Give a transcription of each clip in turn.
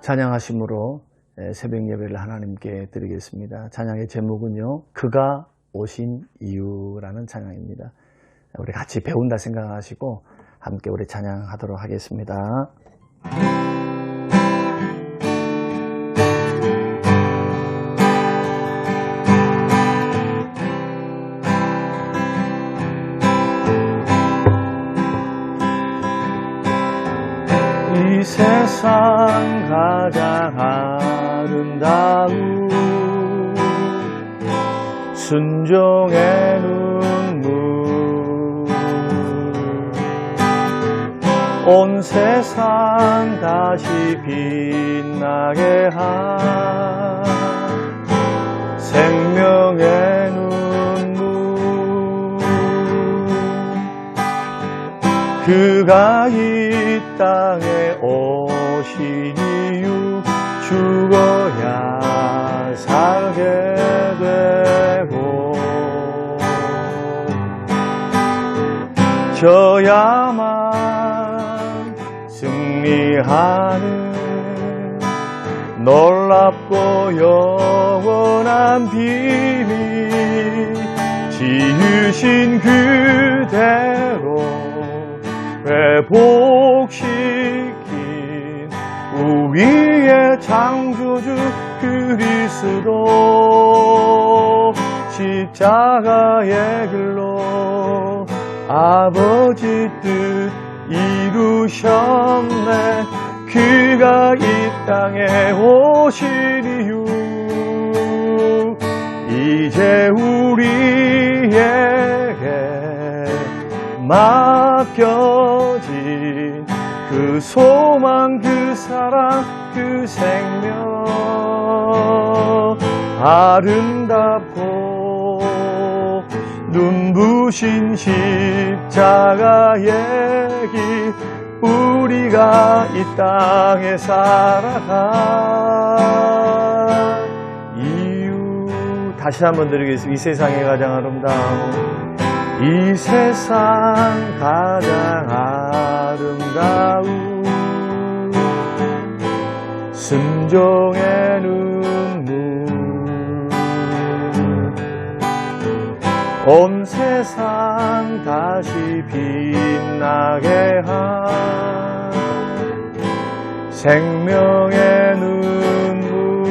찬양하심으로 새벽 예배를 하나님께 드리겠습니다. 찬양의 제목은요, 그가 오신 이유라는 찬양입니다. 우리 같이 배운다 생각하시고 함께 우리 찬양하도록 하겠습니다. 이 세상 가장 아름다운 순종의 눈물, 온 세상 다시 빛나게 한 생명의 눈물, 그가 이 땅에 오신 이유, 죽어야 살게 되고 져야만 승리하는 놀랍고 영원한 비밀, 지으신 그대로 회복시킨 우리의 창조주 그리스도, 십자가의 길로 아버지 뜻 이루셨네. 그가 이 땅에 오신 이유, 이제 우리에게 맡겨진 그 소망, 그 사랑, 그 생명, 아름답고 눈부신 십자가의 길, 우리가 이 땅에 살아갈 이유. 다시 한번 드리겠습니다. 이 세상에 가장 아름다운, 이 세상 가장 아름다운 순종의 눈물, 온 세상 다시 빛나게 한 생명의 눈물,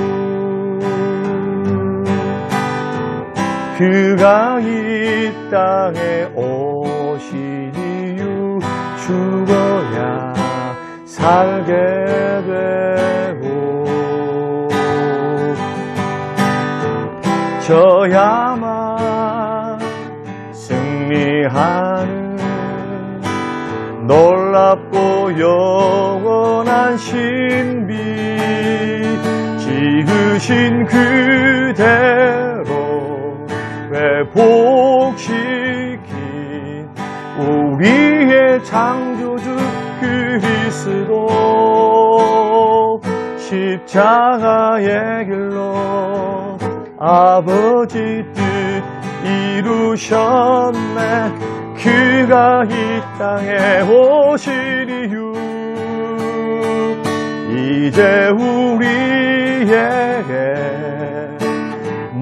그가 이 땅에 오신 이유, 죽어야 살게 되고 져야만 승리하는 놀랍고 영원한 신비, 지으신 그대로 회복시킨 우리의 창조주 그리스도, 십자가의 길로 아버지 뜻 이루셨네. 그가 이 땅에 오신 이유, 이제 우리에게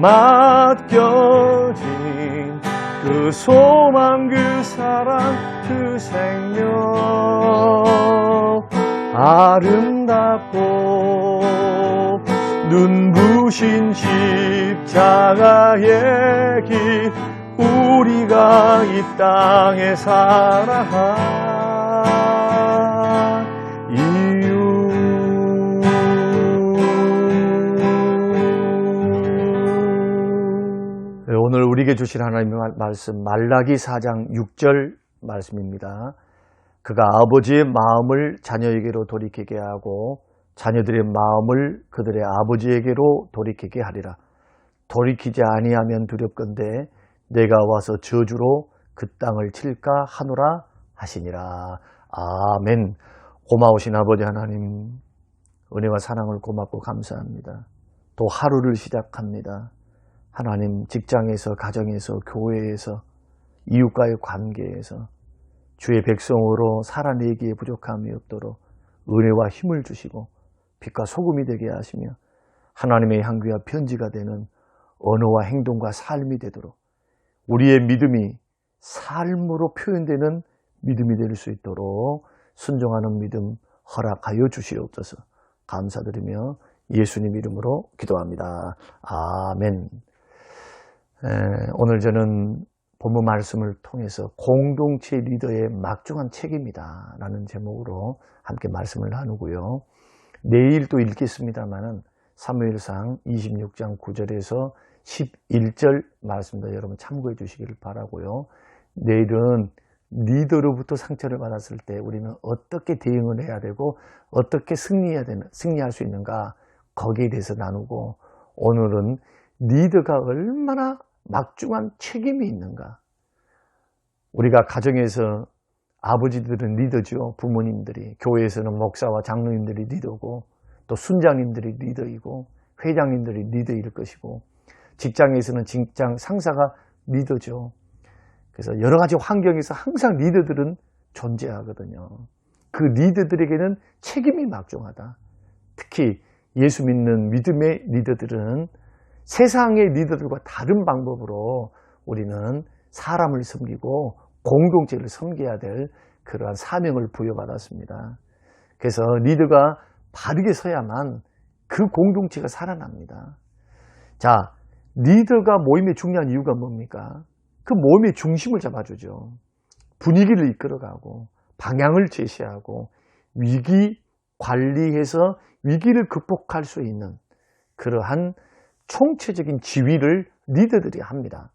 맡겨진 그 소망, 그 사랑, 그 생명, 아름답고 눈부신 십자가의 길, 우리가 이 땅에 살아갈 이유. 오늘 우리에게 주신 하나님의 말씀, 말라기 4장 6절 말씀입니다. 그가 아버지의 마음을 자녀에게로 돌이키게 하고 자녀들의 마음을 그들의 아버지에게로 돌이키게 하리라. 돌이키지 아니하면 두렵건대 내가 와서 저주로 그 땅을 칠까 하노라 하시니라. 아멘. 고마우신 아버지 하나님, 은혜와 사랑을 고맙고 감사합니다. 또 하루를 시작합니다. 하나님, 직장에서, 가정에서, 교회에서, 이웃과의 관계에서 주의 백성으로 살아내기에 부족함이 없도록 은혜와 힘을 주시고 빛과 소금이 되게 하시며 하나님의 향기와 편지가 되는 언어와 행동과 삶이 되도록 우리의 믿음이 삶으로 표현되는 믿음이 될 수 있도록 순종하는 믿음 허락하여 주시옵소서. 감사드리며 예수님 이름으로 기도합니다. 아멘. 오늘 저는 본문 말씀을 통해서 공동체 리더의 막중한 책임이다 라는 제목으로 함께 말씀을 나누고요. 내일 또 읽겠습니다만은 사무엘상 26장 9절에서 11절 말씀도 여러분 참고해 주시기를 바라고요. 내일은 리더로부터 상처를 받았을 때 우리는 어떻게 대응을 해야 되고 어떻게 승리할 수 있는가 거기에 대해서 나누고, 오늘은 리더가 얼마나 막중한 책임이 있는가. 우리가 가정에서 아버지들은 리더죠. 부모님들이. 교회에서는 목사와 장로님들이 리더고, 또 순장님들이 리더이고, 회장님들이 리더일 것이고, 직장에서는 직장 상사가 리더죠. 그래서 여러 가지 환경에서 항상 리더들은 존재하거든요. 그 리더들에게는 책임이 막중하다. 특히 예수 믿는 믿음의 리더들은 세상의 리더들과 다른 방법으로 우리는 사람을 섬기고 공동체를 섬겨야 될 그러한 사명을 부여받았습니다. 그래서 리더가 바르게 서야만 그 공동체가 살아납니다. 자, 리더가 모임에 중요한 이유가 뭡니까? 그 모임의 중심을 잡아주죠. 분위기를 이끌어가고 방향을 제시하고 위기 관리해서 위기를 극복할 수 있는 그러한 총체적인 지휘를 리더들이 합니다.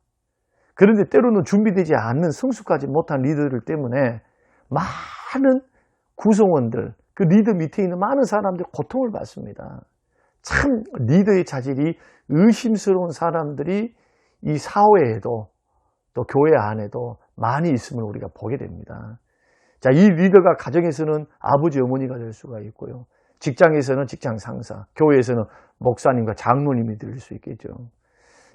그런데 때로는 준비되지 않는 성숙하지 못한 리더들 때문에 많은 구성원들, 그 리더 밑에 있는 많은 사람들이 고통을 받습니다. 참 리더의 자질이 의심스러운 사람들이 이 사회에도 또 교회 안에도 많이 있음을 우리가 보게 됩니다. 자, 이 리더가 가정에서는 아버지, 어머니가 될 수가 있고요. 직장에서는 직장 상사, 교회에서는 목사님과 장로님이 될 수 있겠죠.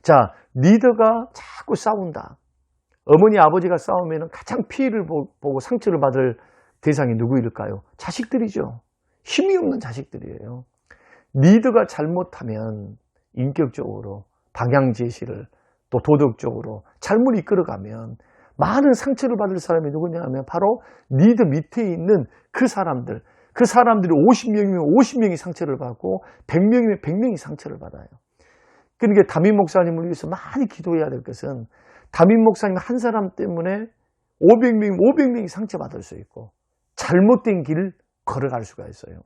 자, 리더가 자꾸 싸운다. 어머니, 아버지가 싸우면 가장 피해를 보고 상처를 받을 대상이 누구일까요? 자식들이죠. 힘이 없는 자식들이에요. 리더가 잘못하면 인격적으로 방향 제시를 또 도덕적으로 잘못 이끌어가면 많은 상처를 받을 사람이 누구냐 하면 바로 리더 밑에 있는 그 사람들이 50명이면 50명이 상처를 받고 100명이면 100명이 상처를 받아요. 그러니까 담임 목사님을 위해서 많이 기도해야 될 것은 담임 목사님 한 사람 때문에 500명이 상처받을 수 있고 잘못된 길을 걸어갈 수가 있어요.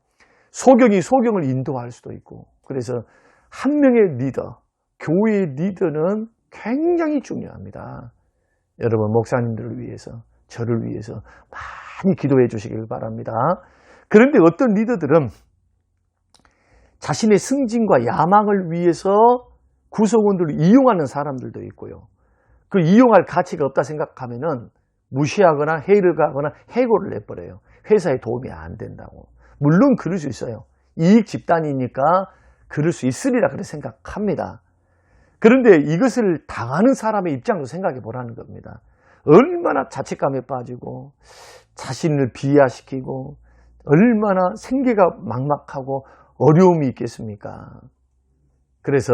소경이 소경을 인도할 수도 있고, 그래서 한 명의 리더, 교회의 리더는 굉장히 중요합니다. 여러분 목사님들을 위해서, 저를 위해서 많이 기도해 주시길 바랍니다. 그런데 어떤 리더들은 자신의 승진과 야망을 위해서 구성원들을 이용하는 사람들도 있고요. 그 이용할 가치가 없다 생각하면은 무시하거나 해를 가거나 해고를 내버려요. 회사에 도움이 안 된다고. 물론 그럴 수 있어요. 이익 집단이니까 그럴 수 있으리라 그렇게 생각합니다. 그런데 이것을 당하는 사람의 입장도 생각해 보라는 겁니다. 얼마나 자책감에 빠지고 자신을 비하시키고 얼마나 생계가 막막하고 어려움이 있겠습니까? 그래서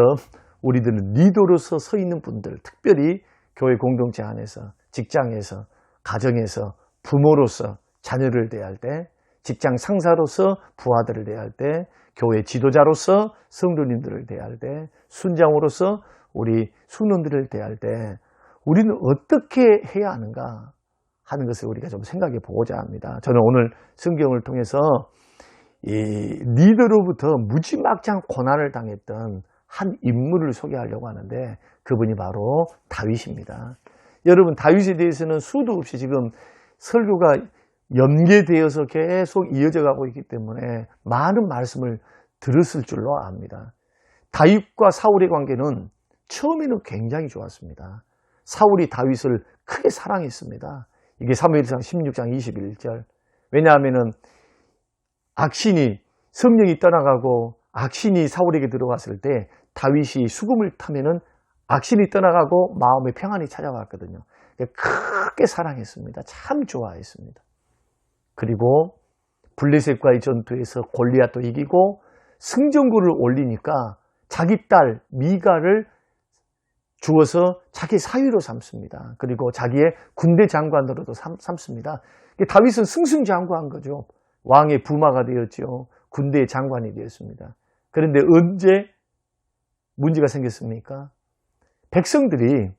우리들은 리더로서 서 있는 분들, 특별히 교회 공동체 안에서, 직장에서, 가정에서, 부모로서 자녀를 대할 때, 직장 상사로서 부하들을 대할 때, 교회 지도자로서 성도님들을 대할 때, 순장으로서 우리 순원들을 대할 때 우리는 어떻게 해야 하는가 하는 것을 우리가 좀 생각해 보고자 합니다. 저는 오늘 성경을 통해서 이 리더로부터 무지막지한 고난을 당했던 한 인물을 소개하려고 하는데, 그분이 바로 다윗입니다. 여러분, 다윗에 대해서는 수도 없이 지금 설교가 연계되어서 계속 이어져 가고 있기 때문에 많은 말씀을 들었을 줄로 압니다. 다윗과 사울의 관계는 처음에는 굉장히 좋았습니다. 사울이 다윗을 크게 사랑했습니다. 이게 사무엘상 16장 21절. 왜냐하면은 악신이, 성령이 떠나가고 악신이 사울에게 들어왔을 때 다윗이 수금을 타면은 악신이 떠나가고 마음의 평안이 찾아왔거든요. 크게 사랑했습니다. 참 좋아했습니다. 그리고 블레셋과의 전투에서 골리앗도 이기고 승전구를 올리니까 자기 딸 미갈을 주어서 자기 사위로 삼습니다. 그리고 자기의 군대 장관으로도 삼습니다. 다윗은 승승장구한 거죠. 왕의 부마가 되었죠. 군대의 장관이 되었습니다. 그런데 언제 문제가 생겼습니까? 백성들이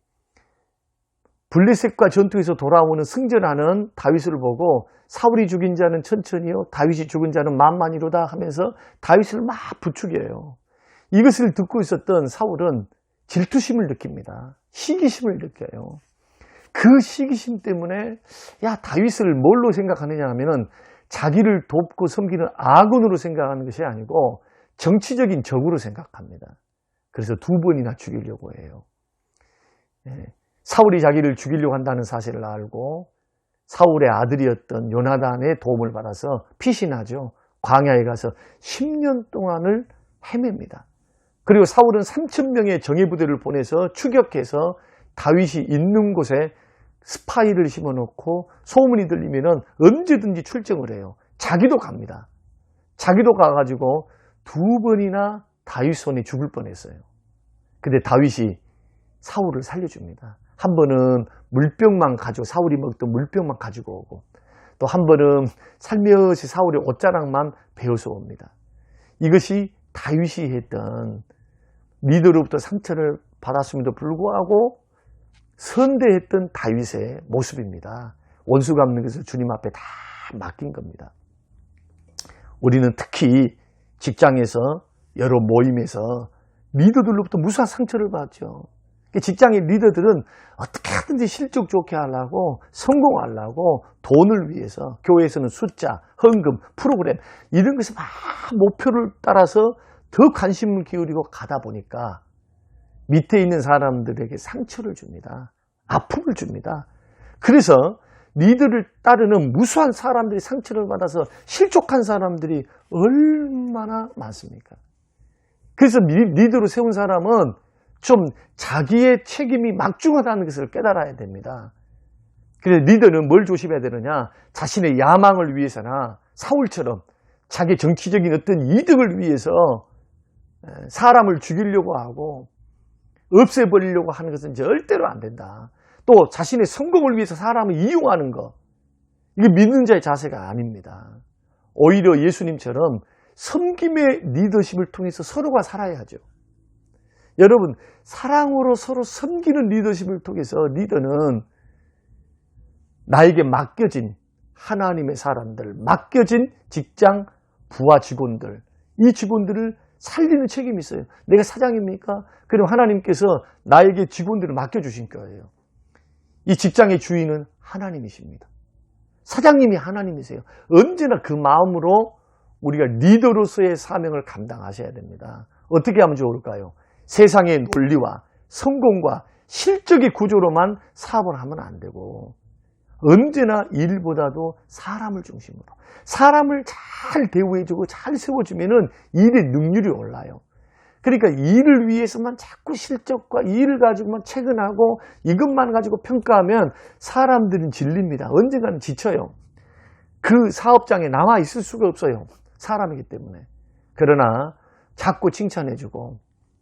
블레셋과 전투에서 돌아오는 승전하는 다윗을 보고 사울이 죽인 자는 천천히요, 다윗이 죽은 자는 만만이로다 하면서 다윗을 막 부추겨요. 이것을 듣고 있었던 사울은 질투심을 느낍니다. 시기심을 느껴요. 그 시기심 때문에 다윗을 뭘로 생각하느냐 하면은 자기를 돕고 섬기는 아군으로 생각하는 것이 아니고 정치적인 적으로 생각합니다. 그래서 2번이나 죽이려고 해요. 사울이 자기를 죽이려고 한다는 사실을 알고 사울의 아들이었던 요나단의 도움을 받아서 피신하죠. 광야에 가서 10년 동안을 헤맵니다. 그리고 사울은 3,000명의 정예부대를 보내서 추격해서 다윗이 있는 곳에 스파이를 심어놓고 소문이 들리면 언제든지 출정을 해요. 자기도 갑니다. 자기도 가가지고 2번이나 다윗 손에 죽을 뻔했어요. 근데 다윗이 사울을 살려줍니다. 한 번은 물병만 가지고, 사울이 먹던 물병만 가지고 오고, 또 한 번은 살며시 사울의 옷자락만 베어서 옵니다. 이것이 다윗이 했던 리더로부터 상처를 받았음에도 불구하고 선대했던 다윗의 모습입니다. 원수 갚는 것을 주님 앞에 다 맡긴 겁니다. 우리는 특히 직장에서 여러 모임에서 리더들로부터 무수한 상처를 받죠. 직장의 리더들은 어떻게 하든지 실적 좋게 하려고, 성공하려고 돈을 위해서 교회에서는 숫자, 헌금, 프로그램 이런 것에 막 목표를 따라서 더 관심을 기울이고 가다 보니까 밑에 있는 사람들에게 상처를 줍니다. 아픔을 줍니다. 그래서 리더를 따르는 무수한 사람들이 상처를 받아서 실족한 사람들이 얼마나 많습니까? 그래서 리더로 세운 사람은 좀 자기의 책임이 막중하다는 것을 깨달아야 됩니다. 그래서 리더는 뭘 조심해야 되느냐? 자신의 야망을 위해서나 사울처럼 자기 정치적인 어떤 이득을 위해서 사람을 죽이려고 하고 없애버리려고 하는 것은 절대로 안 된다. 또 자신의 성공을 위해서 사람을 이용하는 것, 이게 믿는 자의 자세가 아닙니다. 오히려 예수님처럼 섬김의 리더십을 통해서 서로가 살아야죠. 여러분, 사랑으로 서로 섬기는 리더십을 통해서 리더는 나에게 맡겨진 하나님의 사람들, 맡겨진 직장 부하 직원들, 이 직원들을 살리는 책임이 있어요. 내가 사장입니까? 그럼 하나님께서 나에게 직원들을 맡겨주신 거예요. 이 직장의 주인은 하나님이십니다. 사장님이 하나님이세요. 언제나 그 마음으로 우리가 리더로서의 사명을 감당하셔야 됩니다. 어떻게 하면 좋을까요? 세상의 논리와 성공과 실적의 구조로만 사업을 하면 안 되고 언제나 일보다도 사람을 중심으로 사람을 잘 대우해주고 잘 세워주면은 일의 능률이 올라요. 그러니까 일을 위해서만 자꾸 실적과 일을 가지고만 체근하고 이것만 가지고 평가하면 사람들은 질립니다. 언젠가는 지쳐요. 그 사업장에 남아 있을 수가 없어요. 사람이기 때문에. 그러나 자꾸 칭찬해주고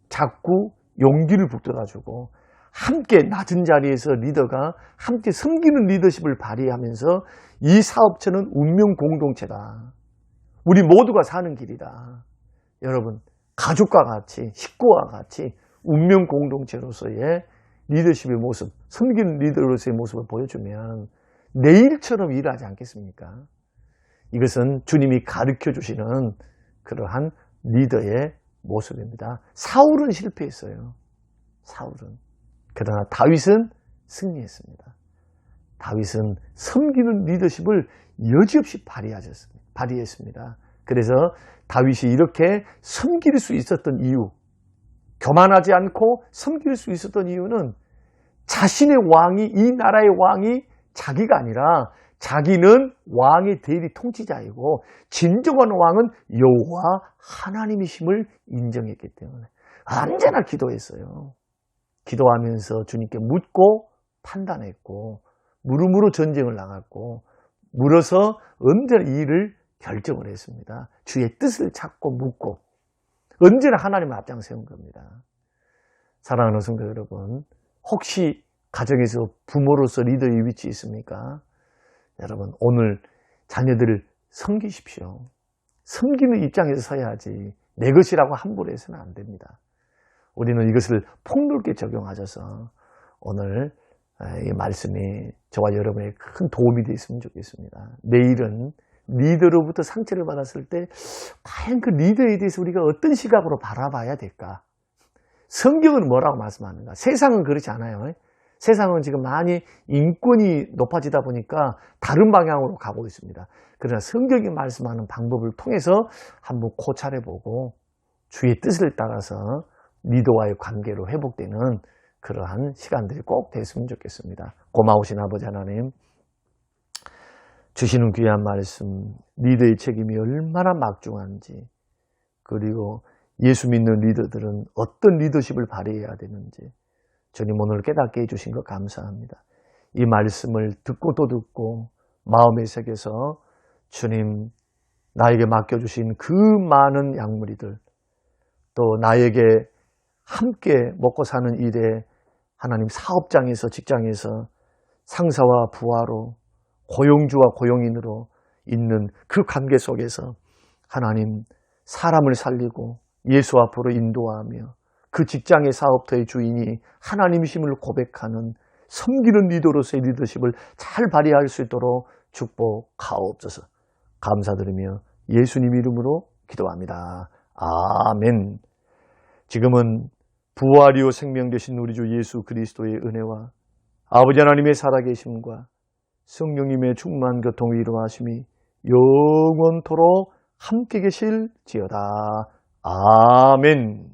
자꾸 용기를 북돋아주고 함께 낮은 자리에서 리더가 함께 섬기는 리더십을 발휘하면서 이 사업체는 운명 공동체다. 우리 모두가 사는 길이다. 여러분, 가족과 같이, 식구와 같이 운명 공동체로서의 리더십의 모습, 섬기는 리더로서의 모습을 보여주면 내일처럼 일하지 않겠습니까? 이것은 주님이 가르쳐 주시는 그러한 리더의 모습입니다. 사울은 실패했어요. 사울은. 그러나 다윗은 승리했습니다. 다윗은 섬기는 리더십을 여지없이 발휘했습니다. 그래서 다윗이 이렇게 섬길 수 있었던 이유, 교만하지 않고 섬길 수 있었던 이유는 자신의 왕이, 이 나라의 왕이 자기가 아니라 자기는 왕의 대리 통치자이고 진정한 왕은 여호와 하나님이심을 인정했기 때문에 언제나 기도했어요. 기도하면서 주님께 묻고 판단했고 물음으로 전쟁을 나갔고 물어서 언제나 이 일을 결정을 했습니다. 주의 뜻을 찾고 묻고 언제나 하나님을 앞장 세운 겁니다. 사랑하는 성도 여러분, 혹시 가정에서 부모로서 리더의 위치에 있습니까? 여러분, 오늘 자녀들을 섬기십시오. 섬기는 입장에서 서야지 내 것이라고 함부로 해서는 안 됩니다. 우리는 이것을 폭넓게 적용하셔서 오늘 이 말씀이 저와 여러분의 큰 도움이 되었으면 좋겠습니다. 내일은 리더로부터 상처를 받았을 때 과연 그 리더에 대해서 우리가 어떤 시각으로 바라봐야 될까? 성경은 뭐라고 말씀하는가? 세상은 그렇지 않아요. 세상은 지금 많이 인권이 높아지다 보니까 다른 방향으로 가고 있습니다. 그러나 성경이 말씀하는 방법을 통해서 한번 고찰해보고 주의 뜻을 따라서 리더와의 관계로 회복되는 그러한 시간들이 꼭 됐으면 좋겠습니다. 고마우신 아버지 하나님, 주시는 귀한 말씀, 리더의 책임이 얼마나 막중한지, 그리고 예수 믿는 리더들은 어떤 리더십을 발휘해야 되는지 주님 오늘 깨닫게 해주신 것 감사합니다. 이 말씀을 듣고 또 듣고 마음에 새겨서 주님 나에게 맡겨주신 그 많은 약물이들, 또 나에게 함께 먹고 사는 일에 하나님 사업장에서 직장에서 상사와 부하로 고용주와 고용인으로 있는 그 관계 속에서 하나님 사람을 살리고 예수 앞으로 인도하며 그 직장의 사업터의 주인이 하나님이심을 고백하는 섬기는 리더로서의 리더십을 잘 발휘할 수 있도록 축복하옵소서. 감사드리며 예수님 이름으로 기도합니다. 아멘. 지금은 부활이요 생명 되신 우리 주 예수 그리스도의 은혜와 아버지 하나님의 살아계심과 성령님의 충만한 교통의 이루하심이 영원토록 함께 계실지어다. 아멘.